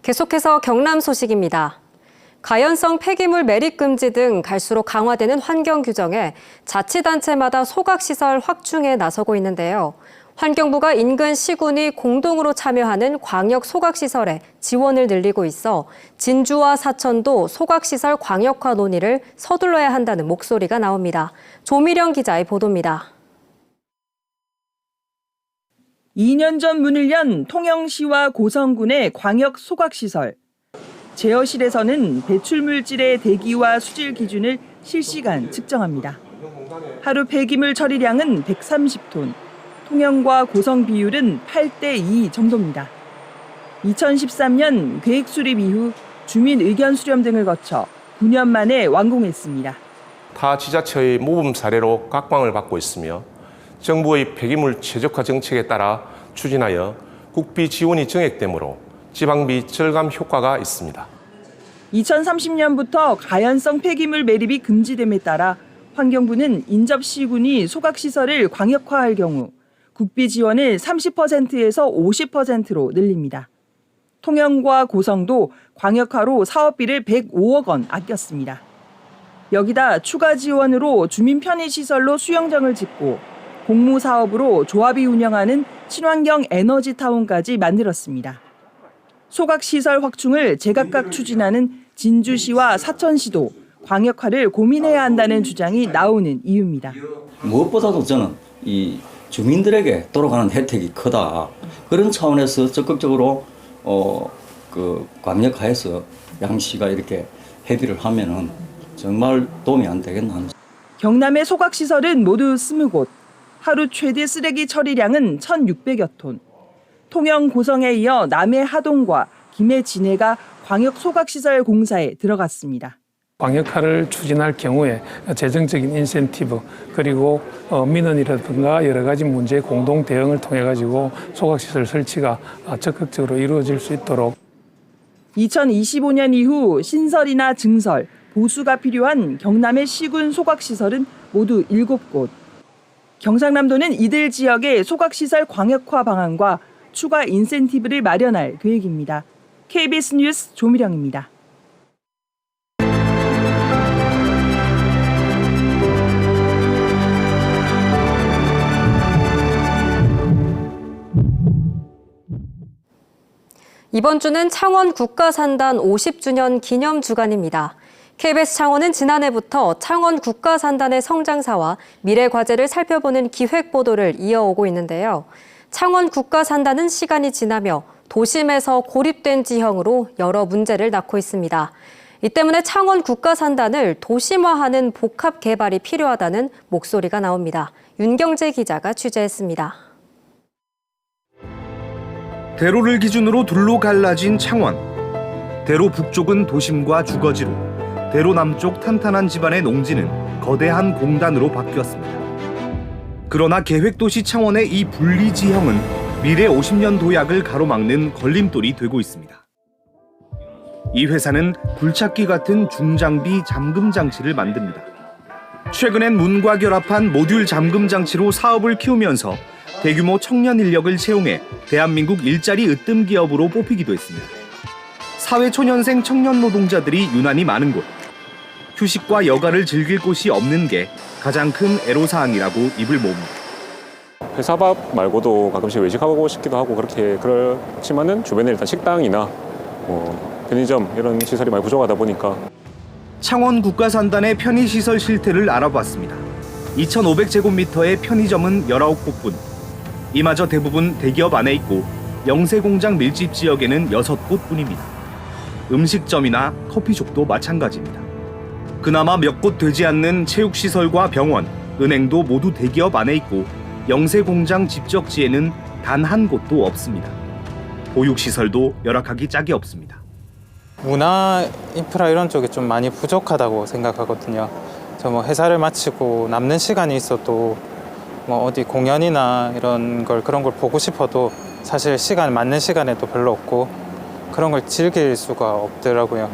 계속해서 경남 소식입니다. 가연성 폐기물 매립 금지 등 갈수록 강화되는 환경 규정에 자치단체마다 소각시설 확충에 나서고 있는데요. 환경부가 인근 시군이 공동으로 참여하는 광역 소각시설에 지원을 늘리고 있어 진주와 사천도 소각시설 광역화 논의를 서둘러야 한다는 목소리가 나옵니다. 조미령 기자의 보도입니다. 2년 전 문을 연 통영시와 고성군의 광역 소각시설. 제어실에서는 배출물질의 대기와 수질 기준을 실시간 측정합니다. 하루 폐기물 처리량은 130톤, 통영과 고성 비율은 8대2 정도입니다. 2013년 계획 수립 이후 주민 의견 수렴 등을 거쳐 9년 만에 완공했습니다. 타 지자체의 모범 사례로 각광을 받고 있으며 정부의 폐기물 최적화 정책에 따라 추진하여 국비 지원이 증액되므로 지방비 절감 효과가 있습니다. 2030년부터 가연성 폐기물 매립이 금지됨에 따라 환경부는 인접 시군이 소각시설을 광역화할 경우 국비 지원을 30%에서 50%로 늘립니다. 통영과 고성도 광역화로 사업비를 105억 원 아꼈습니다. 여기다 추가 지원으로 주민 편의시설로 수영장을 짓고 공무사업으로 조합이 운영하는 친환경 에너지타운까지 만들었습니다. 소각시설 확충을 제각각 추진하는 진주시와 사천시도 광역화를 고민해야 한다는 주장이 나오는 이유입니다. 무엇보다도 저는 이 주민들에게 돌아가는 혜택이 크다. 그런 차원에서 적극적으로 광역화해서 양시가 이렇게 협의를 하면은 정말 도움이 안 되겠나. 경남의 소각시설은 모두 20곳, 하루 최대 쓰레기 처리량은 1,600여 톤. 통영 고성에 이어 남해 하동과 김해 진해가 광역 소각시설 공사에 들어갔습니다. 광역화를 추진할 경우에 재정적인 인센티브 그리고 민원이라든가 여러 가지 문제 공동 대응을 통해 가지고 소각시설 설치가 적극적으로 이루어질 수 있도록 2025년 이후 신설이나 증설, 보수가 필요한 경남의 시군 소각시설은 모두 7곳. 경상남도는 이들 지역의 소각시설 광역화 방안과 추가 인센티브를 마련할 계획입니다. KBS 뉴스 조미령입니다. 이번 주는 창원 국가산단 50주년 기념 주간입니다. KBS 창원은 지난해부터 창원 국가산단의 성장사와 미래 과제를 살펴보는 기획 보도를 이어오고 있는데요. 창원 국가산단은 시간이 지나며 도심에서 고립된 지형으로 여러 문제를 낳고 있습니다. 이 때문에 창원 국가산단을 도심화하는 복합 개발이 필요하다는 목소리가 나옵니다. 윤경재 기자가 취재했습니다. 대로를 기준으로 둘로 갈라진 창원. 대로 북쪽은 도심과 주거지로, 대로 남쪽 탄탄한 집안의 농지는 거대한 공단으로 바뀌었습니다. 그러나 계획도시 창원의 이 분리 지형은 미래 50년 도약을 가로막는 걸림돌이 되고 있습니다. 이 회사는 굴착기 같은 중장비 잠금 장치를 만듭니다. 최근엔 문과 결합한 모듈 잠금 장치로 사업을 키우면서 대규모 청년 인력을 채용해 대한민국 일자리 으뜸 기업으로 뽑히기도 했습니다. 사회초년생 청년 노동자들이 유난히 많은 곳, 휴식과 여가를 즐길 곳이 없는 게 가장 큰 애로사항이라고 입을 모읍니다. 회사 밥 말고도 가끔씩 외식하고 싶기도 하고 그렇지만은 주변에 일단 식당이나 편의점 이런 시설이 많이 부족하다 보니까 창원 국가산단의 편의시설 실태를 알아봤습니다. 2,500제곱미터의 편의점은 19곳뿐. 이마저 대부분 대기업 안에 있고 영세공장 밀집 지역에는 6곳뿐입니다. 음식점이나 커피숍도 마찬가지입니다. 그나마 몇 곳 되지 않는 체육시설과 병원, 은행도 모두 대기업 안에 있고 영세공장 집적지에는 단 한 곳도 없습니다. 보육시설도 열악하기 짝이 없습니다. 문화 인프라 이런 쪽이 좀 많이 부족하다고 생각하거든요. 저 회사를 마치고 남는 시간이 있어도 어디 공연이나 그런 걸 보고 싶어도 사실 맞는 시간에도 별로 없고 그런 걸 즐길 수가 없더라고요.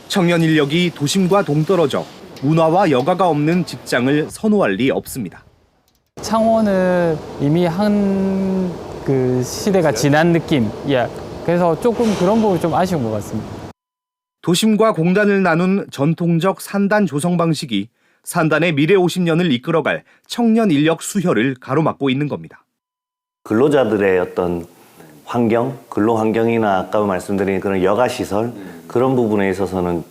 청년 인력이 도심과 동떨어져 문화와 여가가 없는 직장을 선호할 리 없습니다. 창원은 이미 한 시대가 지난 느낌이야. 그래서 조금 그런 부분이 좀 아쉬운 것 같습니다. 도심과 공단을 나눈 전통적 산단 조성 방식이 산단의 미래 50년을 이끌어갈 청년 인력 수혈을 가로막고 있는 겁니다. 근로자들의 어떤 환경, 근로 환경이나 아까 말씀드린 그런 여가 시설 그런 부분에 있어서는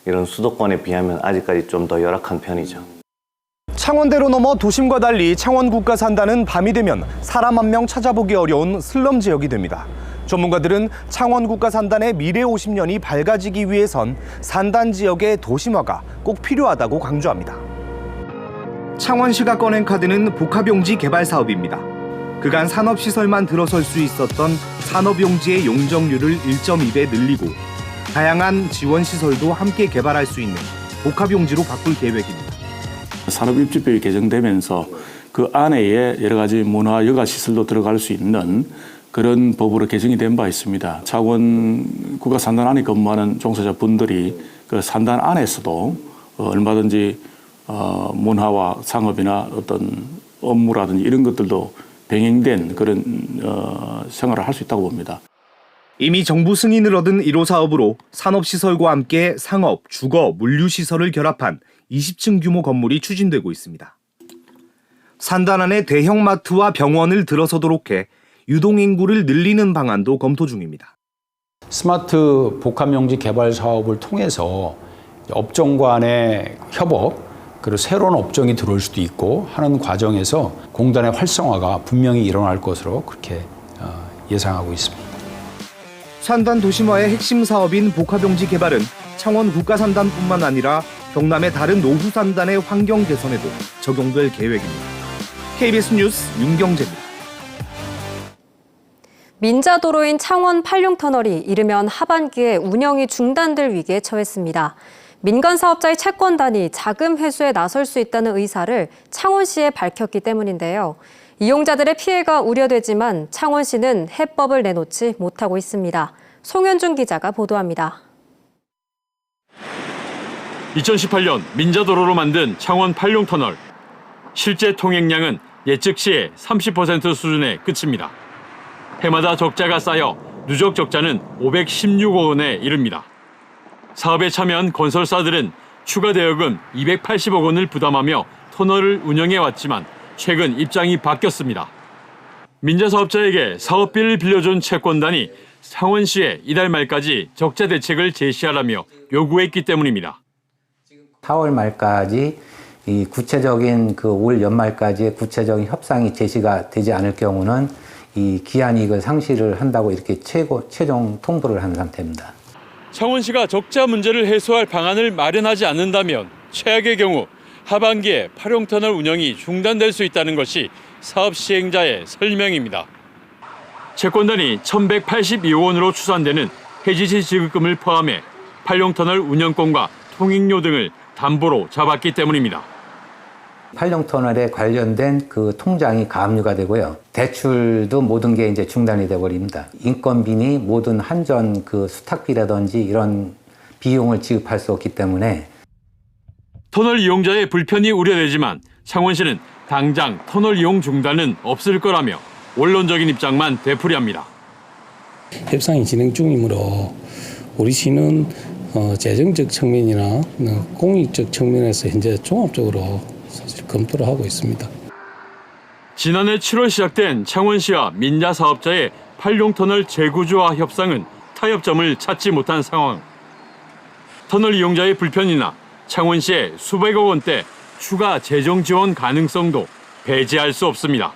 이런 수도권에 비하면 아직까지 좀 더 열악한 편이죠. 창원대로 넘어 도심과 달리 창원 국가산단은 밤이 되면 사람 한 명 찾아보기 어려운 슬럼 지역이 됩니다. 전문가들은 창원 국가산단의 미래 50년이 밝아지기 위해선 산단 지역의 도심화가 꼭 필요하다고 강조합니다. 창원시가 꺼낸 카드는 복합용지 개발 사업입니다. 그간 산업시설만 들어설 수 있었던 산업용지의 용적률을 1.2배 늘리고 다양한 지원시설도 함께 개발할 수 있는 복합용지로 바꿀 계획입니다. 산업입지법이 개정되면서 그 안에 여러 가지 문화 여가 시설도 들어갈 수 있는 그런 법으로 개정이 된 바 있습니다. 창원 국가산단 안에 근무하는 종사자분들이 그 산단 안에서도 얼마든지 문화와 상업이나 어떤 업무라든지 이런 것들도 병행된 그런 생활을 할 수 있다고 봅니다. 이미 정부 승인을 얻은 1호 사업으로 산업시설과 함께 상업, 주거, 물류시설을 결합한 20층 규모 건물이 추진되고 있습니다. 산단 안에 대형마트와 병원을 들어서도록 해 유동인구를 늘리는 방안도 검토 중입니다. 스마트 복합용지 개발 사업을 통해서 업종 간의 협업, 그리고 새로운 업종이 들어올 수도 있고 하는 과정에서 공단의 활성화가 분명히 일어날 것으로 그렇게 예상하고 있습니다. 산단 도심화의 핵심 사업인 복합용지 개발은 창원 국가산단뿐만 아니라 경남의 다른 노후산단의 환경 개선에도 적용될 계획입니다. KBS 뉴스 윤경재입니다. 민자도로인 창원 팔룡터널이 이르면 하반기에 운영이 중단될 위기에 처했습니다. 민간 사업자의 채권단이 자금 회수에 나설 수 있다는 의사를 창원시에 밝혔기 때문인데요. 이용자들의 피해가 우려되지만 창원시는 해법을 내놓지 못하고 있습니다. 송현준 기자가 보도합니다. 2018년 민자도로로 만든 창원 팔룡터널. 실제 통행량은 예측 시의 30% 수준에 그칩니다. 해마다 적자가 쌓여 누적 적자는 516억 원에 이릅니다. 사업에 참여한 건설사들은 추가 대여금 280억 원을 부담하며 터널을 운영해왔지만 최근 입장이 바뀌었습니다. 민자사업자에게 사업비를 빌려준 채권단이 창원시에 이달 말까지 적자 대책을 제시하라며 요구했기 때문입니다. 4월 말까지 이 구체적인 올 연말까지의 구체적인 협상이 제시가 되지 않을 경우는 이 기한이익을 상실을 한다고 이렇게 최종 통보를 한 상태입니다. 창원시가 적자 문제를 해소할 방안을 마련하지 않는다면 최악의 경우 하반기에 팔룡터널 운영이 중단될 수 있다는 것이 사업 시행자의 설명입니다. 채권단이 1,182억 원으로 추산되는 해지시 지급금을 포함해 팔룡터널 운영권과 통행료 등을 담보로 잡았기 때문입니다. 팔룡터널에 관련된 그 통장이 가압류가 되고요. 대출도 모든 게 이제 중단이 돼버립니다. 인건비니 모든 한전 수탁비라든지 이런 비용을 지급할 수 없기 때문에 터널 이용자의 불편이 우려되지만 창원시는 당장 터널 이용 중단은 없을 거라며 원론적인 입장만 되풀이합니다. 협상이 진행 중이므로 우리 시는 재정적 측면이나 공익적 측면에서 현재 종합적으로 사실 검토를 하고 있습니다. 지난해 7월 시작된 창원시와 민자 사업자의 팔룡터널 재구조화 협상은 타협점을 찾지 못한 상황. 터널 이용자의 불편이나 창원시의 수백억 원대 추가 재정 지원 가능성도 배제할 수 없습니다.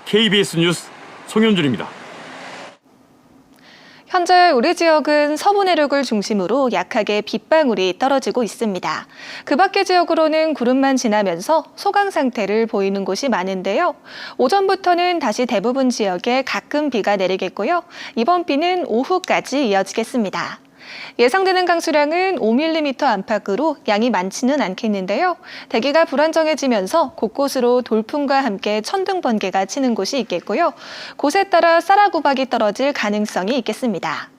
KBS 뉴스 송현준입니다. 현재 우리 지역은 서부 내륙을 중심으로 약하게 빗방울이 떨어지고 있습니다. 그 밖의 지역으로는 구름만 지나면서 소강 상태를 보이는 곳이 많은데요. 오전부터는 다시 대부분 지역에 가끔 비가 내리겠고요. 이번 비는 오후까지 이어지겠습니다. 예상되는 강수량은 5mm 안팎으로 양이 많지는 않겠는데요. 대기가 불안정해지면서 곳곳으로 돌풍과 함께 천둥 번개가 치는 곳이 있겠고요. 곳에 따라 쌀아구박이 떨어질 가능성이 있겠습니다.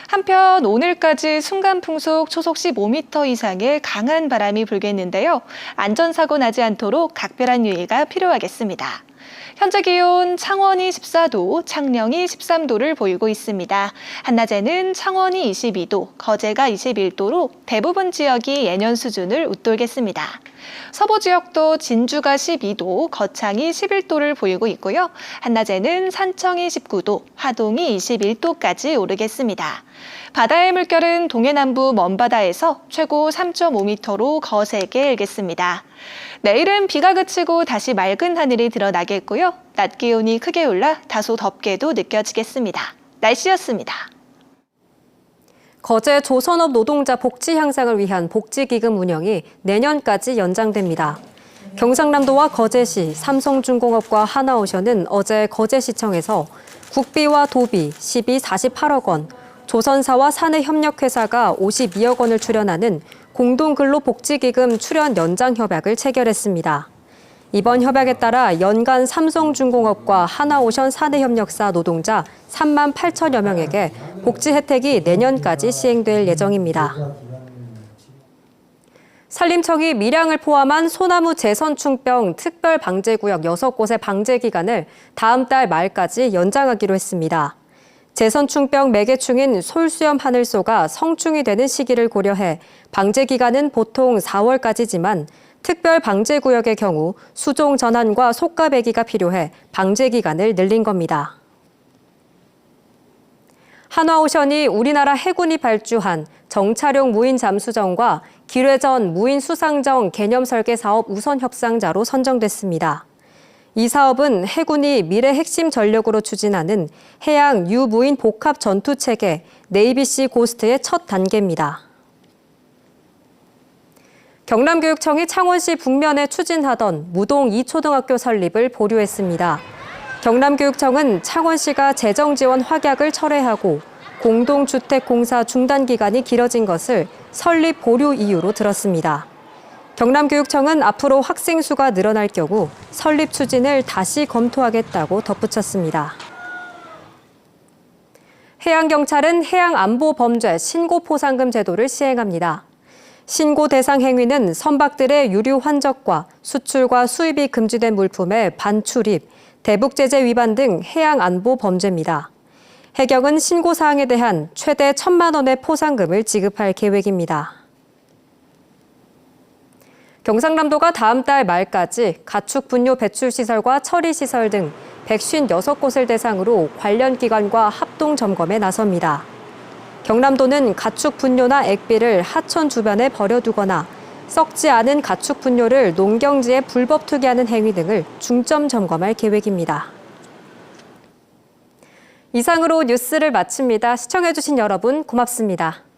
한편 오늘까지 순간풍속 초속 15m 이상의 강한 바람이 불겠는데요. 안전사고 나지 않도록 각별한 유의가 필요하겠습니다. 현재 기온 창원이 14도, 창녕이 13도를 보이고 있습니다. 한낮에는 창원이 22도, 거제가 21도로 대부분 지역이 예년 수준을 웃돌겠습니다. 서부 지역도 진주가 12도, 거창이 11도를 보이고 있고요. 한낮에는 산청이 19도, 화동이 21도까지 오르겠습니다. 바다의 물결은 동해남부 먼바다에서 최고 3.5m로 거세게 일겠습니다. 내일은 비가 그치고 다시 맑은 하늘이 드러나겠고요. 낮 기온이 크게 올라 다소 덥게도 느껴지겠습니다. 날씨였습니다. 거제 조선업 노동자 복지 향상을 위한 복지기금 운영이 내년까지 연장됩니다. 경상남도와 거제시, 삼성중공업과 하나오션은 어제 거제시청에서 국비와 도비 1248억 원, 조선사와 사내협력회사가 52억 원을 출연하는 공동근로복지기금 출연 연장 협약을 체결했습니다. 이번 협약에 따라 연간 삼성중공업과 하나오션 사내협력사 노동자 3만 8천여 명에게 복지 혜택이 내년까지 시행될 예정입니다. 산림청이 밀양을 포함한 소나무 재선충병 특별방제구역 6곳의 방제 기간을 다음 달 말까지 연장하기로 했습니다. 재선충병 매개충인 솔수염 하늘소가 성충이 되는 시기를 고려해 방제 기간은 보통 4월까지지만 특별 방제 구역의 경우 수종 전환과 속가 배기가 필요해 방제 기간을 늘린 겁니다. 한화오션이 우리나라 해군이 발주한 정찰용 무인 잠수정과 기뢰전 무인 수상정 개념 설계 사업 우선 협상자로 선정됐습니다. 이 사업은 해군이 미래 핵심 전력으로 추진하는 해양 유무인 복합 전투 체계 네이비시 고스트의 첫 단계입니다. 경남교육청이 창원시 북면에 추진하던 무동 2초등학교 설립을 보류했습니다. 경남교육청은 창원시가 재정지원 확약을 철회하고 공동주택공사 중단 기간이 길어진 것을 설립 보류 이유로 들었습니다. 경남교육청은 앞으로 학생 수가 늘어날 경우 설립 추진을 다시 검토하겠다고 덧붙였습니다. 해양경찰은 해양안보범죄 신고포상금 제도를 시행합니다. 신고 대상 행위는 선박들의 유류 환적과 수출과 수입이 금지된 물품의 반출입, 대북제재 위반 등 해양안보 범죄입니다. 해경은 신고 사항에 대한 최대 1,000만 원의 포상금을 지급할 계획입니다. 경상남도가 다음 달 말까지 가축 분뇨 배출 시설과 처리 시설 등 156곳을 대상으로 관련 기관과 합동 점검에 나섭니다. 경남도는 가축 분뇨나 액비를 하천 주변에 버려두거나 썩지 않은 가축 분뇨를 농경지에 불법 투기하는 행위 등을 중점 점검할 계획입니다. 이상으로 뉴스를 마칩니다. 시청해주신 여러분 고맙습니다.